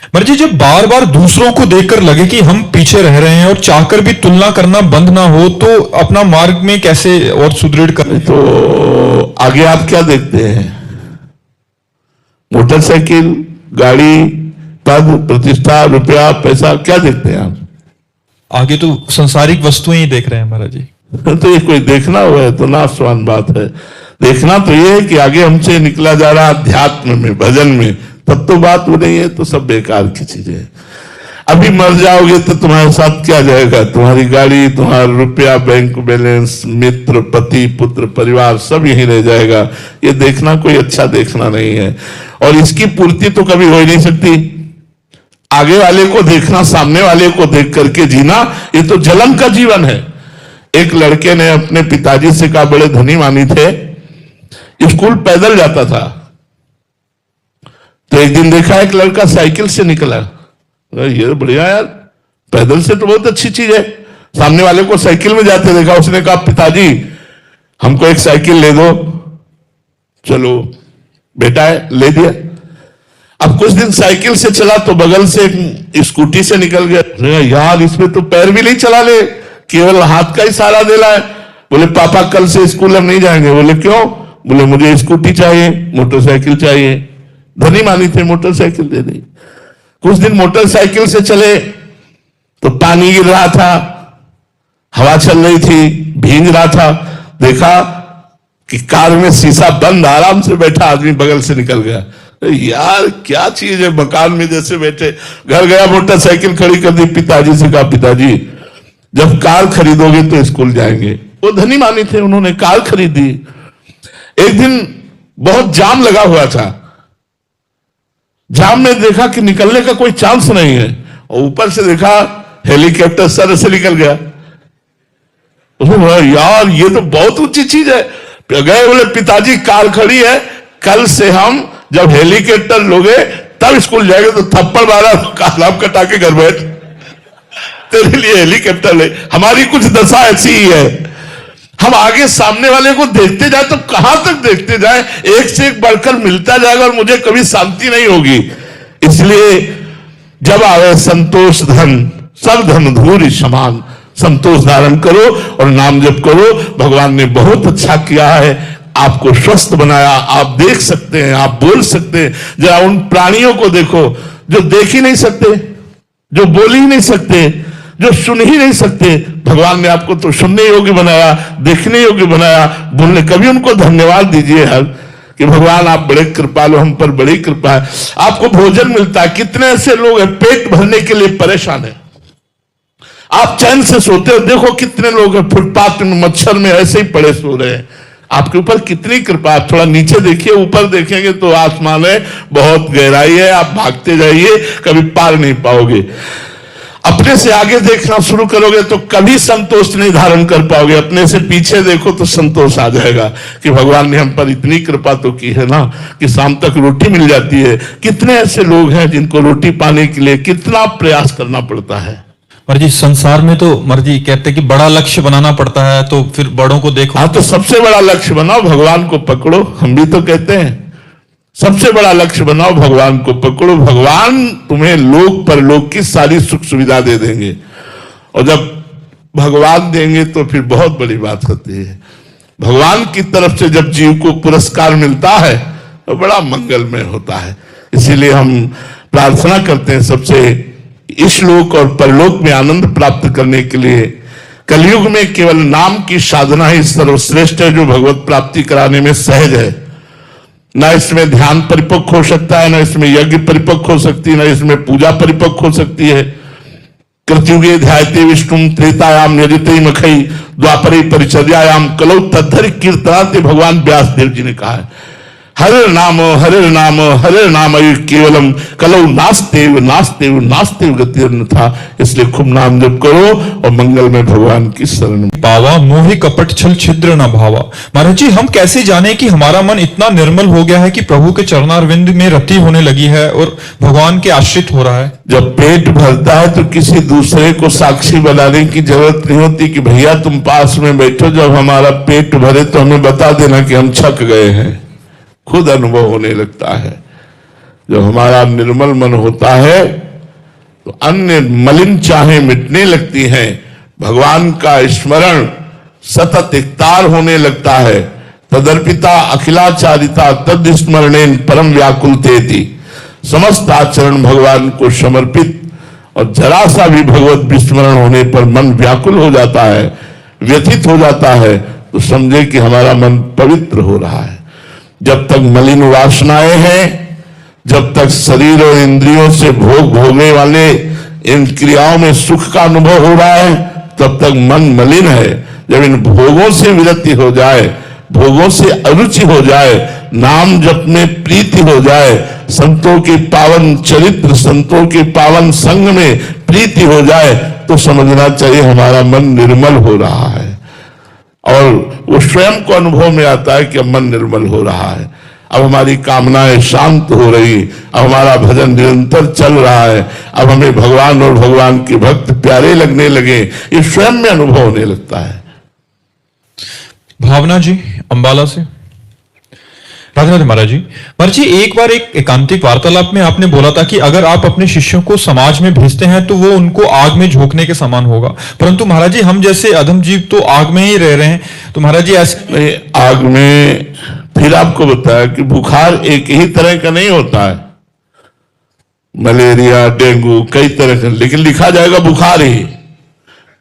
महाराज जी, जब बार बार दूसरों को देखकर लगे कि हम पीछे रह रहे हैं और चाहकर भी तुलना करना बंद ना हो, तो अपना मार्ग में कैसे और सुदृढ़ कर? तो आगे आप क्या देखते हैं? मोटरसाइकिल, गाड़ी, पद, प्रतिष्ठा, रुपया, पैसा, क्या देखते हैं आप? आगे तो संसारिक वस्तुएं ही देख रहे हैं महाराज जी। तो ये कोई देखना हुआ है तो नाशवान बात है। देखना तो ये है कि आगे हमसे निकला जा रहा अध्यात्म में, भजन में, तब तो बात हो रही है। तो सब बेकार की चीजें। अभी मर जाओगे तो तुम्हारे साथ क्या जाएगा? तुम्हारी गाड़ी, तुम्हारा रुपया, बैंक बैलेंस, मित्र, पति, पुत्र, परिवार सब यही रह जाएगा। ये देखना कोई अच्छा देखना नहीं है, और इसकी पूर्ति तो कभी हो ही नहीं सकती। आगे वाले को देखना, सामने वाले को देख करके जीना, ये तो जलन का जीवन है। एक लड़के ने अपने पिताजी से कहा, बड़े धनी मानी थे, स्कूल पैदल जाता था। तो एक दिन देखा एक लड़का साइकिल से निकला। ये बढ़िया यार, पैदल से तो बहुत अच्छी चीज है। सामने वाले को साइकिल में जाते देखा, उसने कहा, पिताजी हमको एक साइकिल ले दो। चलो बेटा है, ले दिया। अब कुछ दिन साइकिल से चला तो बगल से एक स्कूटी से निकल गया। यार इसमें तो पैर भी नहीं चला ले, केवल हाथ का ही सहारा दे रहा है। बोले पापा कल से स्कूल हम नहीं जाएंगे। बोले क्यों? बोले मुझे स्कूटी चाहिए, मोटरसाइकिल चाहिए। धनी मानी थे, मोटरसाइकिल दे दी। कुछ दिन मोटरसाइकिल से चले तो पानी गिर रहा था, हवा चल रही थी, भीग रहा था। देखा कि कार में शीशा बंद, आराम से बैठा आदमी बगल से निकल गया। यार क्या चीज है, मकान में जैसे बैठे। घर गया, मोटरसाइकिल खड़ी कर दी, पिताजी से कहा, पिताजी जब कार खरीदोगे तो स्कूल जाएंगे। वो धनी मानी थे, उन्होंने कार खरीदी। एक दिन बहुत जाम लगा हुआ था। जाम में देखा कि निकलने का कोई चांस नहीं है, और ऊपर से देखा हेलीकॉप्टर सर से निकल गया। उसने बोला, यार ये तो बहुत ऊंची चीज है। गए, बोले पिताजी कार खड़ी है, कल से हम जब हेलीकॉप्टर लोगे तब स्कूल जाएंगे। तो थप्पड़ मारा, कालाम कटा के घर बैठ, तेरे लिए हेलीकॉप्टर ले। हमारी कुछ दशा ऐसी ही है, हम आगे सामने वाले को देखते जाए तो कहां तक देखते जाए, एक से एक बढ़कर मिलता जाएगा और मुझे कभी शांति नहीं होगी। इसलिए जब आवे संतोष धन, सब धन धूरि समान। संतोष धारण करो और नाम जप करो। भगवान ने बहुत अच्छा किया है, आपको स्वस्थ बनाया। आप देख सकते हैं, आप बोल सकते हैं। जरा उन प्राणियों को देखो जो देख ही नहीं सकते, जो बोल ही नहीं सकते, जो सुन ही नहीं सकते। भगवान ने आपको तो सुनने योग्य बनाया, देखने योग्य बनाया, बोलने। कभी उनको धन्यवाद दीजिए हर कि भगवान आप बड़े कृपालु, हम पर बड़ी कृपा है। आपको भोजन मिलता है। कितने ऐसे लोग हैं पेट भरने के लिए परेशान है, आप चैन से सोते हो। देखो कितने लोग हैं फुटपाथ में, मच्छर में ऐसे ही पड़े सो रहे हैं। आपके ऊपर कितनी कृपा। आप थोड़ा नीचे देखिए, ऊपर देखेंगे तो आसमान है, बहुत गहराई है। आप भागते जाइए, कभी पार नहीं पाओगे। अपने से आगे देखना शुरू करोगे तो कभी संतोष नहीं धारण कर पाओगे। अपने से पीछे देखो तो संतोष आ जाएगा कि भगवान ने हम पर इतनी कृपा तो की है ना कि शाम तक रोटी मिल जाती है। कितने ऐसे लोग हैं जिनको रोटी पाने के लिए कितना प्रयास करना पड़ता है। मर्जी संसार में तो मर्जी कहते कि बड़ा लक्ष्य बनाना पड़ता है, तो फिर बड़ों को देखो। हाँ, तो सबसे बड़ा लक्ष्य बनाओ, भगवान को पकड़ो। हम भी तो कहते हैं सबसे बड़ा लक्ष्य बनाओ, भगवान को पकड़ो। भगवान तुम्हें लोक परलोक की सारी सुख सुविधा दे देंगे, और जब भगवान देंगे तो फिर बहुत बड़ी बात होती है। भगवान की तरफ से जब जीव को पुरस्कार मिलता है तो बड़ा मंगलमय होता है। इसीलिए हम प्रार्थना करते हैं सबसे, इस लोक और परलोक में आनंद प्राप्त करने के लिए कलयुग में केवल नाम की साधना ही सर्वश्रेष्ठ है, जो भगवत प्राप्ति कराने में सहज है। ना इसमें ध्यान परिपक्व हो सकता है, ना इसमें यज्ञ परिपक्व हो सकती है, ना इसमें पूजा परिपक्व हो सकती है। कृतयुगे ध्यायते विष्णुम त्रेतायाम यजते मखई द्वापरे परिचर्यायाम कलौ तद्धरि कीर्तनाते। भगवान व्यासदेव जी ने कहा है, हरे नाम केवलम कलौ नास्तेव नास्तेव नास्तेव गतिर्न था। इसलिए खूब नाम जप करो और मंगल में भगवान की शरण पावा। मोहि कपट छल छिद्र न भावा। महाराज जी, हम कैसे जाने कि हमारा मन इतना निर्मल हो गया है कि प्रभु के चरणारविंद में रति होने लगी है और भगवान के आश्रित हो रहा है? जब पेट भरता है तो किसी दूसरे को साक्षी बनाने की जरूरत नहीं होती कि भैया तुम पास में बैठो, जब हमारा पेट भरे तो हमें बता देना कि हम छक गए हैं। खुद अनुभव होने लगता है। जब हमारा निर्मल मन होता है तो अन्य मलिन चाहें मिटने लगती हैं, भगवान का स्मरण सतत एकतार होने लगता है। तदर्पिता अखिलाचारिता तद स्मरणेन परम व्याकुलतेति। समस्त आचरण भगवान को समर्पित और जरा सा भी भगवत विस्मरण होने पर मन व्याकुल हो जाता है, व्यथित हो जाता है, तो समझे कि हमारा मन पवित्र हो रहा है। जब तक मलिन वासनाएं हैं, जब तक शरीर और इंद्रियों से भोग भोगने वाले इन क्रियाओं में सुख का अनुभव हो रहा है, तब तक मन मलिन है। जब इन भोगों से विरक्ति हो जाए, भोगों से अरुचि हो जाए, नाम जप में प्रीति हो जाए, संतों के पावन चरित्र, संतों के पावन संग में प्रीति हो जाए, तो समझना चाहिए हमारा मन निर्मल हो रहा है। और वो स्वयं को अनुभव में आता है कि अब मन निर्मल हो रहा है, अब हमारी कामनाएं शांत हो रही, अब हमारा भजन निरंतर चल रहा है, अब हमें भगवान और भगवान के भक्त प्यारे लगने लगे, ये स्वयं में अनुभव होने लगता है। भावना जी अंबाला से। राधे राधे महाराज जी। महाराज जी, एक बार एक एकांतिक वार्तालाप में आपने बोला था कि अगर आप अपने शिष्यों को समाज में भेजते हैं तो वो उनको आग में झोंकने के समान होगा, परंतु महाराज जी हम जैसे अधम जीव तो आग में ही रह रहे हैं, तो महाराज जी ऐसे आग में, फिर आपको बताया कि बुखार एक ही तरह का नहीं होता है, मलेरिया, डेंगू कई तरह का, लेकिन लिखा जाएगा बुखार ही,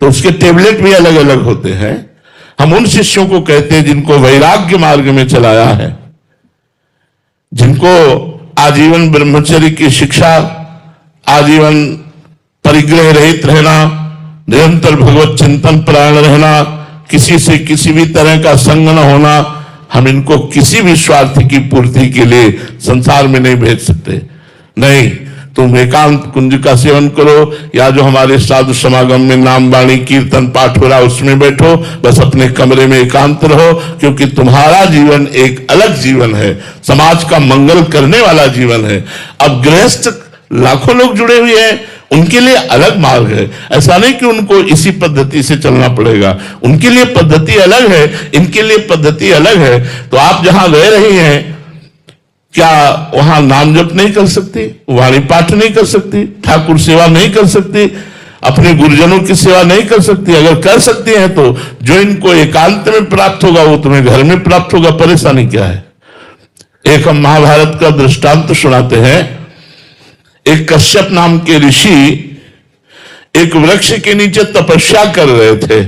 तो उसके टेबलेट भी अलग अलग होते हैं। हम उन शिष्यों को कहते हैं जिनको वैराग्य मार्ग में चलाया है, जिनको आजीवन ब्रह्मचर्य की शिक्षा, आजीवन परिग्रह रहित रहना, निरंतर भगवत चिंतन परायण रहना, किसी से किसी भी तरह का संग न होना, हम इनको किसी भी स्वार्थ की पूर्ति के लिए संसार में नहीं भेज सकते। नहीं, तुम एकांत कुंज का सेवन करो, या जो हमारे साधु समागम में नाम वाणी कीर्तन पाठ हो रहा है उसमें बैठो, बस अपने कमरे में एकांत रहो, क्योंकि तुम्हारा जीवन एक अलग जीवन है, समाज का मंगल करने वाला जीवन है। अब गृहस्थ लाखों लोग जुड़े हुए हैं, उनके लिए अलग मार्ग है। ऐसा नहीं कि उनको इसी पद्धति से चलना पड़ेगा, उनके लिए पद्धति अलग है, इनके लिए पद्धति अलग है। तो आप जहां रह रही हैं, क्या वहां नाम जप नहीं कर सकती, वाणी पाठ नहीं कर सकती, ठाकुर सेवा नहीं कर सकती, अपने गुरुजनों की सेवा नहीं कर सकती? अगर कर सकती हैं तो जो इनको एकांत में प्राप्त होगा वो तुम्हें घर में प्राप्त होगा, परेशानी क्या है? एक हम महाभारत का दृष्टांत सुनाते हैं। एक कश्यप नाम के ऋषि एक वृक्ष के नीचे तपस्या कर रहे थे,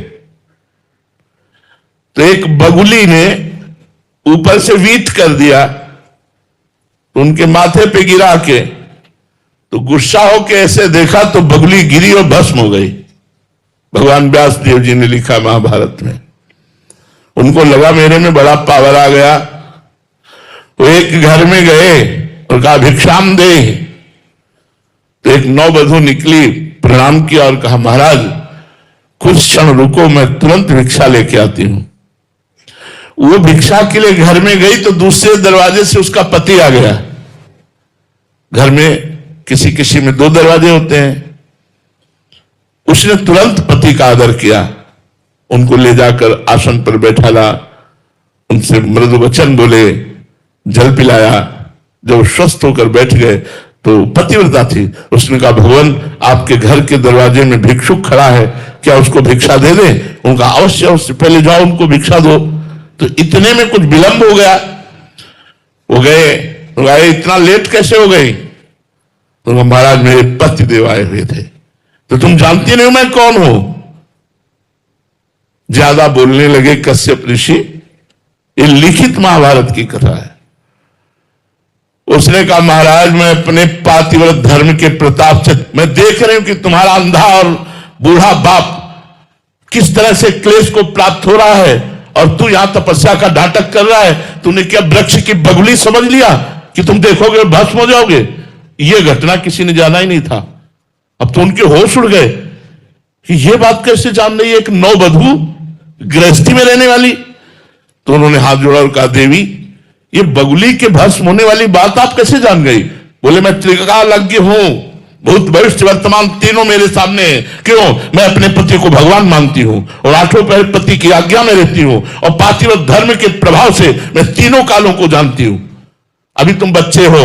तो एक बगुली ने ऊपर से वीट कर दिया, तो उनके माथे पे गिरा के, तो गुस्सा होके ऐसे देखा तो बगुली गिरी और भस्म हो गई। भगवान व्यास देव जी ने लिखा महाभारत में। उनको लगा मेरे में बड़ा पावर आ गया, तो एक घर में गए और कहा भिक्षाम दे। तो एक नौवधू निकली, प्रणाम किया और कहा महाराज कुछ क्षण रुको, मैं तुरंत भिक्षा लेके आती हूं। वो भिक्षा के लिए घर में गई तो दूसरे दरवाजे से उसका पति आ गया। घर में किसी किसी में 2 दरवाजे होते हैं। उसने तुरंत पति का आदर किया, उनको ले जाकर आसन पर बैठाला, उनसे मृदु वचन बोले, जल पिलाया। जब स्वस्थ होकर बैठ गए तो पतिव्रता थी, उसने कहा भगवान आपके घर के दरवाजे में भिक्षुक खड़ा है, क्या उसको भिक्षा दे दें? उनका अवश्य, उससे पहले जाओ उनको भिक्षा दो। तो इतने में कुछ विलंब हो गया, वो गए, इतना लेट कैसे हो गई? तो महाराज मेरे पति देव आए हुए थे। तो तुम जानती नहीं मैं कौन हूं? ज्यादा बोलने लगे कश्यप ऋषि। ये लिखित महाभारत की कथा है। उसने कहा महाराज मैं अपने पातिव्रत धर्म के प्रताप से मैं देख रही हूं कि तुम्हारा अंधा और बूढ़ा बाप किस तरह से क्लेश को प्राप्त हो रहा है, और तू यहां तपस्या का नाटक कर रहा है। तूने क्या वृक्ष की बगुली समझ लिया कि तुम देखोगे भस्म हो जाओगे? यह घटना किसी ने जाना ही नहीं था। अब तो उनके होश उड़ गए कि यह बात कैसे जान रही है एक नौवधू गृहस्थी में रहने वाली। तो उन्होंने हाथ जोड़ा और कहा देवी ये बगुली के भस्म होने वाली बात आप कैसे जान गई? बोले मैं त्रिकालज्ञ हूं, भूत भविष्य वर्तमान तीनों मेरे सामने है। क्यों? मैं अपने पति को भगवान मानती हूं और 8 पहर पति की आज्ञा में रहती हूं, और पातिव्रत धर्म के प्रभाव से मैं तीनों कालों को जानती हूं। अभी तुम बच्चे हो,